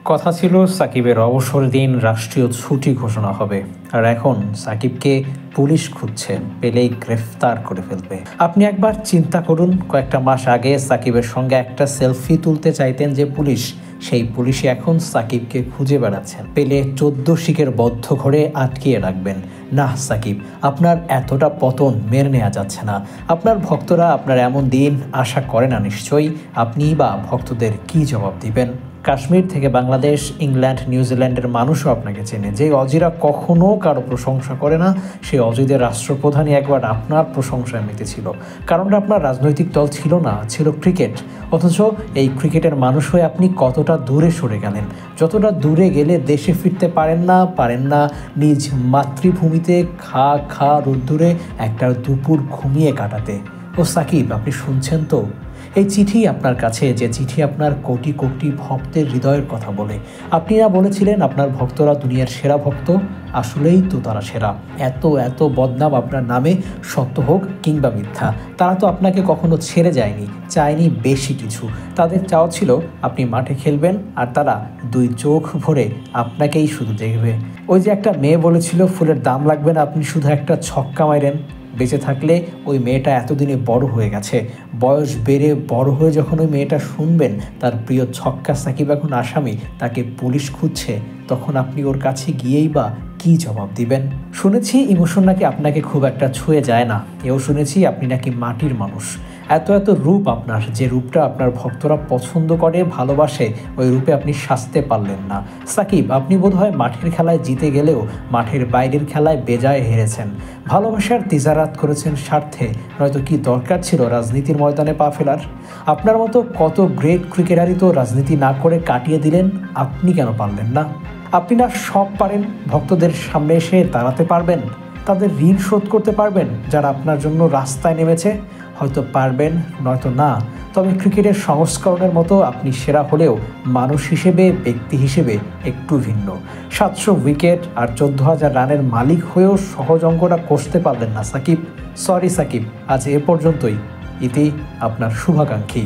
কথা ছিল সাকিবের অবসর দিন রাষ্ট্রীয় ছুটি ঘোষণা হবে, আর এখন সাকিবকে পুলিশ খুঁজছে, পেলেই গ্রেফতার করে ফেলবে। আপনি একবার চিন্তা করুন, কয়েকটা মাস আগে সাকিবের সঙ্গে একটা সেলফি তুলতে চাইতেন যে পুলিশ, সেই পুলিশই এখন সাকিবকে খুঁজে বেড়াচ্ছেন, পেলে 14 শিকের বদ্ধ ঘরে আটকিয়ে রাখবেন। না সাকিব, আপনার এতটা পতন মেনে নেওয়া যাচ্ছে না। আপনার ভক্তরা আপনার এমন দিন আশা করে না নিশ্চয়ই। আপনি বা ভক্তদের কি জবাব দিবেন? কাশ্মীর থেকে বাংলাদেশ, ইংল্যান্ড, নিউজিল্যান্ডের মানুষও আপনাকে চেনে। যে অজিরা কখনো কারো প্রশংসা করে না, সেই অজিদের রাষ্ট্রপ্রধানই একবার আপনার প্রশংসায় মেতেছিল। কারণটা আপনার রাজনৈতিক দল ছিল না, ছিল ক্রিকেট। অথচ এই ক্রিকেটের মানুষ হয়ে আপনি কতটা দূরে সরে গেলেন। যতটা দূরে গেলে দেশে ফিরতে পারেন না নিজ মাতৃভূমিতে খা খা রোদ্দুরে একটা দুপুর ঘুমিয়ে কাটাতে। ও সাকিব, আপনি শুনছেন তো? এই চিঠি আপনার কাছে, যে চিঠি আপনার কোটি কোটি ভক্তের হৃদয়ের কথা বলে। আপনি না বলেছিলেন আপনার ভক্তরা দুনিয়ার সেরা ভক্ত? আসলেই তো তারা সেরা। এত এত বদনাম আপনার নামে, সত্য হোক কিংবা মিথ্যা, তারা তো আপনাকে কখনো ছেড়ে যায়নি, চায়নি বেশি কিছু। তাদের চাওয়া ছিল আপনি মাঠে খেলবেন, আর তারা 2 চোখ ভরে আপনাকেই শুধু দেখবে। ওই যে একটা মেয়ে বলেছিল ফুলের দাম লাগবে না, আপনি শুধু একটা ছক্কা মারেন। বেঁচে থাকলে ওই মেয়েটা এতদিনে বড় হয়ে গেছে, বয়স বেড়ে বড় হয়ে যখন ওই মেয়েটা শুনবেন তার প্রিয় ছক্কা সাকিব এখন আসামি, তাকে পুলিশ খুঁজছে, তখন আপনি ওর কাছে গিয়েই বা কি জবাব দিবেন? শুনেছি ইমোশন নাকি আপনাকে খুব একটা ছুঁয়ে যায় না। এও শুনেছি আপনি নাকি মাটির মানুষ। এত এত রূপ আপনার, যে রূপটা আপনার ভক্তরা পছন্দ করে, ভালোবাসে, ওই রূপে আপনি সাজতে পারলেন না। সাকিব, আপনি বোধহয় মাঠের খেলায় জিতে গেলেও মাঠের বাইরের খেলায় বেজায় হেরেছেন। ভালোবাসার তিজারাত করেছেন স্বার্থে, নয়তো কি দরকার ছিল রাজনীতির ময়দানে পা ফেলার? আপনার মতো কত গ্রেট ক্রিকেটারই তো রাজনীতি না করে কাটিয়ে দিলেন, আপনি কেন পারলেন না? আপনি না সব পারেন। ভক্তদের সামনে এসে দাঁড়াতে পারবেন, তাদের ঋণ শোধ করতে পারবেন, যারা আপনার জন্য রাস্তায় নেমেছে? হয়তো পারবেন, নয়তো না। তবে ক্রিকেটের সংস্করণের মতো আপনি সেরা হলেও মানুষ হিসেবে, ব্যক্তি হিসেবে একটু ভিন্ন। 700 উইকেট আর 14,000 রানের মালিক হয়েও সহজ অঙ্কটা কষতে পারলেন না সাকিব। সরি সাকিব, আজ এ পর্যন্তই। ইতি আপনার শুভাকাঙ্ক্ষী।